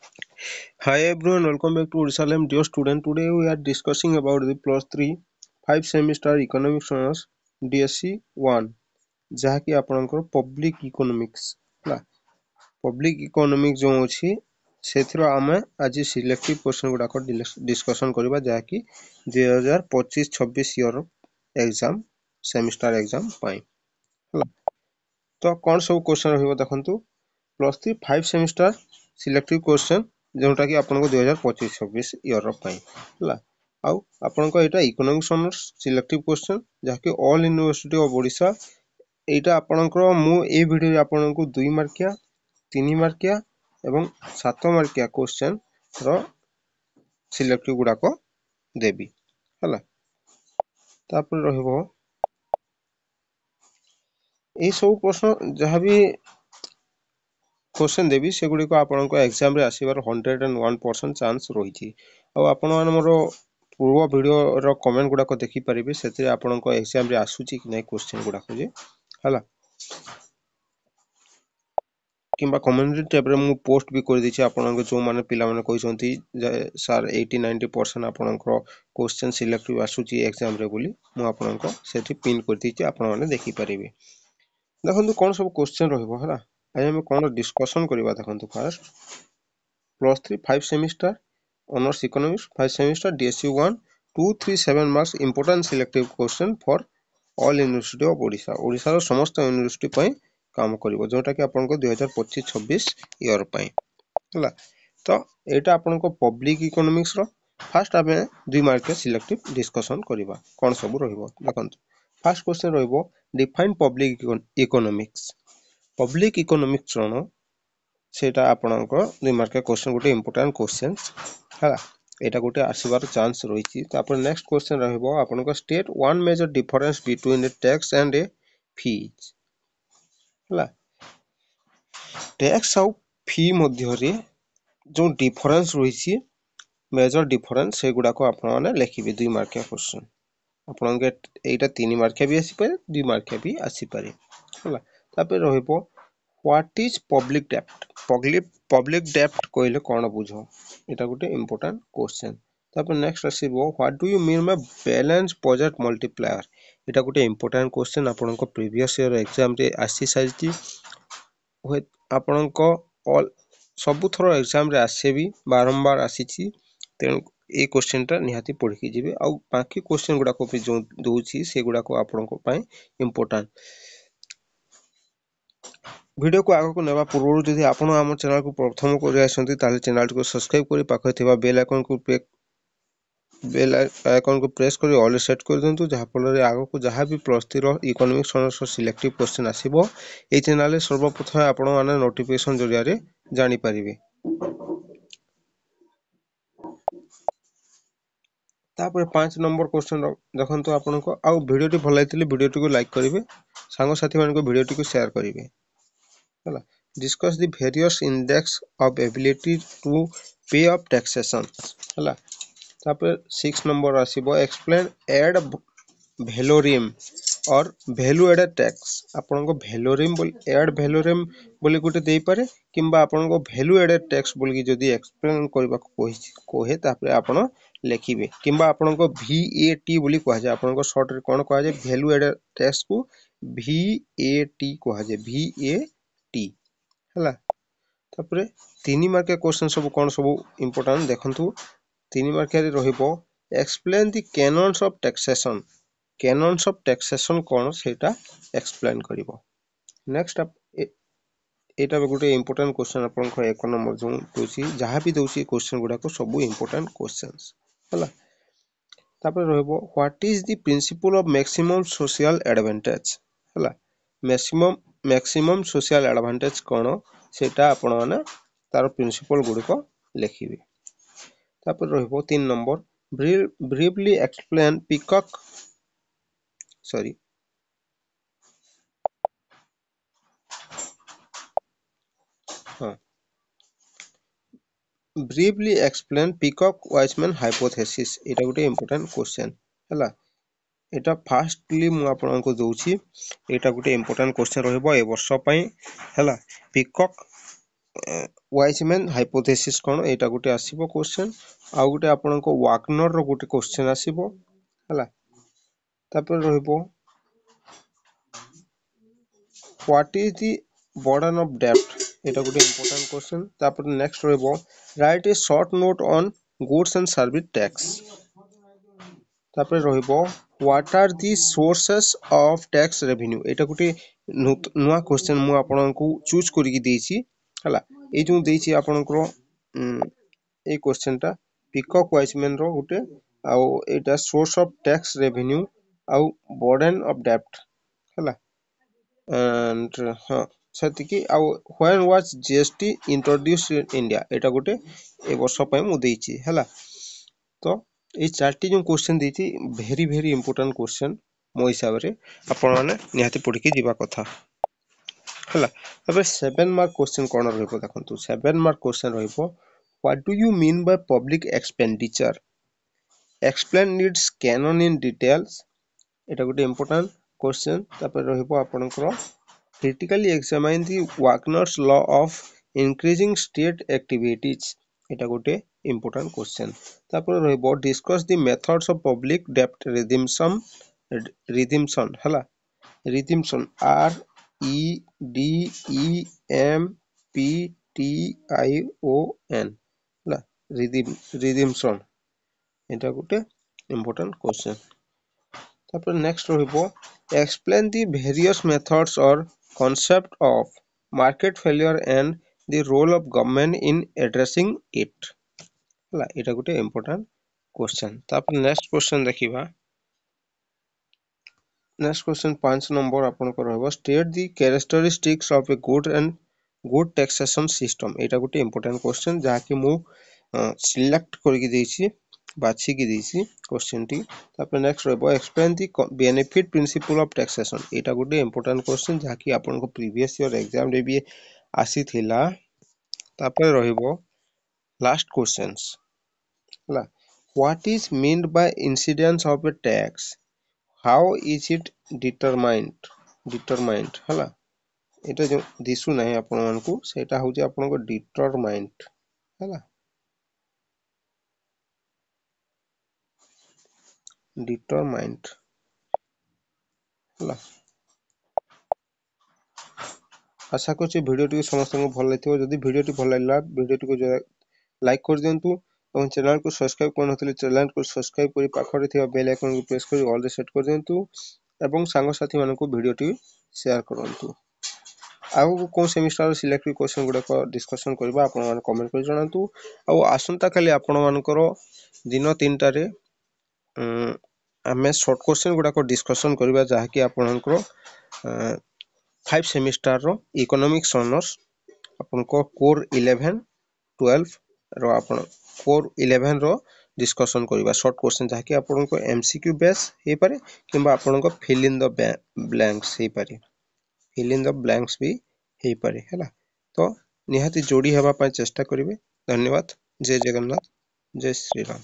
Hi everyone, welcome back to Ursalem. Dear student, today we are discussing about the plus 3 5 semester economics honors DSC 1 ଯାହାକି ଆପଣଙ୍କର public economics ହେଲା public economics ଯେଉଁ ଅଛି ସେଥିର ଆମେ ଆଜି ସିଲେକ୍ଟିଭ କ୍ୱେଶ୍ଚନ ଗୁଡାକ ଡିସ୍କସନ କରିବା ଯାହାକି 2025-26 ଇୟର ଏକ୍ସାମ ସେମିଷ୍ଟାର ଏକ୍ସାମ ପାଇଁ ହେଲା ତ କ'ଣ ସବୁ କ୍ୱେଶ୍ଚନ ରହିବ ଦେଖନ୍ତୁ ପ୍ଲସ୍ 3 5 ସେମିଷ୍ଟାର ସିଲେକ୍ଟିଭ କ୍ୱେଶ୍ଚନ जोटा कि आपन को 2025-26 इयर पाई हला आउ आपन को एटा इकोनॉमिक्स ऑनर्स सिलेक्टिव क्वेश्चन जहाकि ऑल यूनिवर्सिटी ऑफ ओडिशा एटा आपन को मु ए वीडियो रे आपन को 2 मार्किया 3 मार्किया एवं 7 मार्किया क्वेश्चन रो सिलेक्टिव गुडा को देबी हला तापर रहबो ए सब प्रश्न जहां भी क्वेश्चन देवी से गुडी को आपन को एग्जाम रे आसीबार 101% चांस रही आ आपण माने मोर पूर्व वीडियो रो कमेंट गुडा को देखि परिबे सेते आपन को एग्जाम रे आसुची कि नै क्वेश्चन गुडा को जे हला किंबा कम्युनिटी टैब रे मु पोस्ट भी कर दिछि आपन को जो माने पिला माने कहिसंती सर 80-90% आपन को क्वेश्चन सिलेक्टिव आसुची एग्जाम रे बोली मु आपन को सेठी पिन कर दिछि आपन माने देखि परिबे देखंतु कोन सब क्वेश्चन रहबो हला आज हम कोन डिस्कशन करबा देखंतु first plus 3 5 semester honours economics 5 semester DSC 1 237 marks important selective question for all university of Odisha Odisha रो समस्त यूनिवर्सिटी पई काम करबो जोटा कि आपन को 2025-26 ईयर पई हला तो एटा आपन को पब्लिक इकोनॉमिक्स रो फर्स्ट आबे 2 मार्क के सिलेक्टिव डिस्कशन करबा कोन सब रहइबो देखंतु फर्स्ट क्वेश्चन रहइबो define public economics public economics रो सेटा आपन को 2 मार्क के क्वेश्चन गोटे इंपोर्टेंट क्वेश्चंस हला एटा गोटे आसीबार चांस रहिछि तापर नेक्स्ट क्वेश्चन रहइबो आपन को state one major difference between a tax and a fee हला टैक्स आउ फी मध्य रे जो डिफरेंस रहिछि मेजर डिफरेंस से गुडा को आपन माने लिखिबे 2 मार्क के क्वेश्चन आपन के एटा 3 मार्क के भी आसी पारे 2 मार्क के भी आसी पारे हला तापर रहइबो व्हाट इज पब्लिक डेब्ट पब्लिक डेब्ट कहले कोन बुझो एटा गोटे इंपोर्टेंट क्वेश्चन तापर next आसीबो what do you mean by balance budget multiplier एटा गोटे इंपोर्टेंट क्वेश्चन आपन को प्रीवियस ईयर एग्जाम रे आसी साइति आपन को ऑल सब थरो एग्जाम रे आसे भी बारंबार आसीची तेन ए क्वेश्चन ता निहाती पढि के जिवे आ बाकी क्वेश्चन गुडा को भी जो दोची से गुडा को आपन को पई इंपोर्टेंट वीडियो को आगो को नेबा पूर्व जदि आपण हम चैनल को प्रथम को आसंती ताले चैनल को सब्सक्राइब करी पाखे थिबा बेल आइकन को प्रेस करी ऑल सेट कर दंतु जहा फल रे आगो को जहा भी प्लस 3 रो इकोनॉमिक्स ऑनर्स सिलेक्टिव क्वेश्चन आसीबो ए चैनल रे सर्वप्रथम आपण माने नोटिफिकेशन जरिया रे जानि परिबे तापर 5 नंबर क्वेश्चन देखंतु आपण को आ वीडियो टी भल लागितले वीडियो टी को लाइक करिवे सांग साथी मान को वीडियो टी को शेयर करिवे हला discuss the various index of ability to pay of taxation हला तापर 6 नंबर आसीबो explain add valorem और value added tax आपन को valorem बोल add valorem बोली गुटे देई पारे किंबा आपन को value added tax बोली कि जदी एक्सप्लेन करबा कोहे तापर आपन लेखिबे किंबा आपन को VAT बोली कहै जे आपन को शॉर्ट रे कोन कहै जे value added tax को VAT कहै जे VAT हला तापर 3 मार्क के क्वेश्चन सब कोन सब इंपोर्टेंट देखंतु 3 मार्क रे रहिबो explain the canons of taxation कोन सेटा एक्सप्लेन करिवो नेक्स्ट एटा गोटे इंपोर्टेंट क्वेश्चन आपन को 1 नंबर जो दोसी जहा भी दोसी क्वेश्चन गुडा को सब इंपोर्टेंट क्वेश्चंस हला तापर रहिबो what is the principle of maximum social advantage हला मैक्सिमम सोशल एडवांटेज कोन सेटा आपण माने तार प्रिंसिपल गुडी को लिखिबे तापर रहिबो 3 number briefly explain peacock sorry briefly explain peacock-Wiseman hypothesis एटा गोटे इंपोर्टेंट क्वेश्चन हला एटा फास्टली मु आपन को दोछि एटा गोटे इंपोर्टेंट क्वेश्चन रहबो ए वर्ष पई हला ୱାଇଜମ୍ୟାନ୍ ହାଇପୋଥେସିସ୍ କ'ଣ ଏଇଟା ଗୋଟେ ଆସିବ क्वेश्चन। ଆଉ ଗୋଟେ ଆପଣଙ୍କ ୱାଗ୍ନର ର ଗୋଟେ क्वेश्चन ଆସିବ ହେଲା। ତାପରେ ରହିବ what is the burden of debt এটা ଗୋଟେ important question। ତାପରେ next ରହିବ write a short note on goods and service tax। ତାପରେ ରହିବ what are the sources of tax revenue ଏଇଟା ଗୋଟେ ନୂଆ question ମୁଁ ଆପଣଙ୍କୁ ଚୁଜ୍ କରିକି ଦେଇଛି ହେଲା। ଏଇ ଯୋଉ ଦେଇଛି ଆପଣଙ୍କର ଏଇ question ଟା ପିକକ୍ ୱାଇଜମ୍ୟାନ୍ ର ଗୋଟେ ଆଉ ଏଇଟା source of tax revenue ଆଉ burden of debt ହେଲା। and ହଁ ସେତିକି ଆଉ when was GST introduced in India ଏଇଟା ଗୋଟେ ଏ ବର୍ଷ ପାଇଁ ମୁଁ ଦେଇଛି ହେଲା। ତ ଏଇ ଚାରିଟି ଯୋଉ क्वेश्चन ଦେଇଛି ଭେରି ଭେରି ଇମ୍ପୋର୍ଟାଣ୍ଟ क्वेश्चन ମୋ ହିସାବରେ ଆପଣମାନେ ନିହାତି ପଢିକି ଯିବା କଥା ହେଲା। ଏବେ 7 ମାର୍କ क्वेश्चन କ'ଣ ରହିବ ଦେଖନ୍ତୁ। 7 ମାର୍କ क्वेश्चन ରହିବ what do you mean by public expenditure explain its canon in details এটা ଗୋଟେ important question। ତାପରେ ରହିବ ଆପଣଙ୍କର critically examine the Wagner's law of increasing state activities এটা ଗୋଟେ important question। ତାପରେ ରହିବ discuss the methods of public debt redemption ହେଲା। redemption REDEMPTION ହେଲା। redemption এটা ଗୋଟେ important question। তারপরে next রহিব explain the various methods or concept of market failure and the role of government in addressing it ହେଲା। এটা ଗୋଟେ important question। তারপরে next question ଦେଖିବା। next question 5 number ଆପଣଙ୍କର ରହିବ state the characteristics of a good taxation system এটা ଗୋଟେ important question ଯାହାକି ମୁଁ select କରିକି ଦେଇଛି ବାଛିକି ଦେଇଛି question ଟି। ତାପରେ next ରହିବ explain the benefit principle of taxation ଏଇଟା ଗୋଟେ important question ଯାହାକି ଆପଣଙ୍କ previous year exam ରେ ବି ଆସିଥିଲା। ତାପରେ ରହିବ last questions ହେଲା। what is meant by incidence of a tax how is it determined ହେଲା। এটা जो दिसु नाही आपण मानकू सेटा होची आपनको determined ହେଲା। determined ହେଲା। आशा करछि वीडियो टी समस्त को भल लागिथिबो। जदि वीडियो टी भल लागला वीडियो टी को लाइक कर दियंतु और चैनल को सब्सक्राइब करनथले चैनल को सब्सक्राइब करी पाखरे थिबा बेल आइकन को प्रेस करी ऑल द सेट कर दियंतु एवं सांग साथी मानन को वीडियो टी शेयर करंतु। आउ को सेमिस्टर सिलेक्टिव क्वेश्चन गुडा को डिस्कशन करबा आपण मान कमेंट कर जणांतु। आ आसंता खाली आपण मानकर दिन 3टा रे हमें शॉर्ट क्वेश्चन गुडा को डिस्कशन करबा जहा कि आपनकर 5 सेमिस्टर रो इकोनॉमिक्स ऑनर्स आपनको कोर 11 12 रो आपण कोर 11 रो डिस्कशन करबा शॉर्ट क्वेश्चन जहा कि आपनको एमसीक्यू बेस हे पारे किबा आपनको फिल इन द ब्लैंक्स हे पारे फिल इन द ब्लैंक्स भी हे पारे हैला। तो निहाती जोड़ी हेबा पय चेष्टा करिवे। धन्यवाद। जय जगन्नाथ जय श्री राम।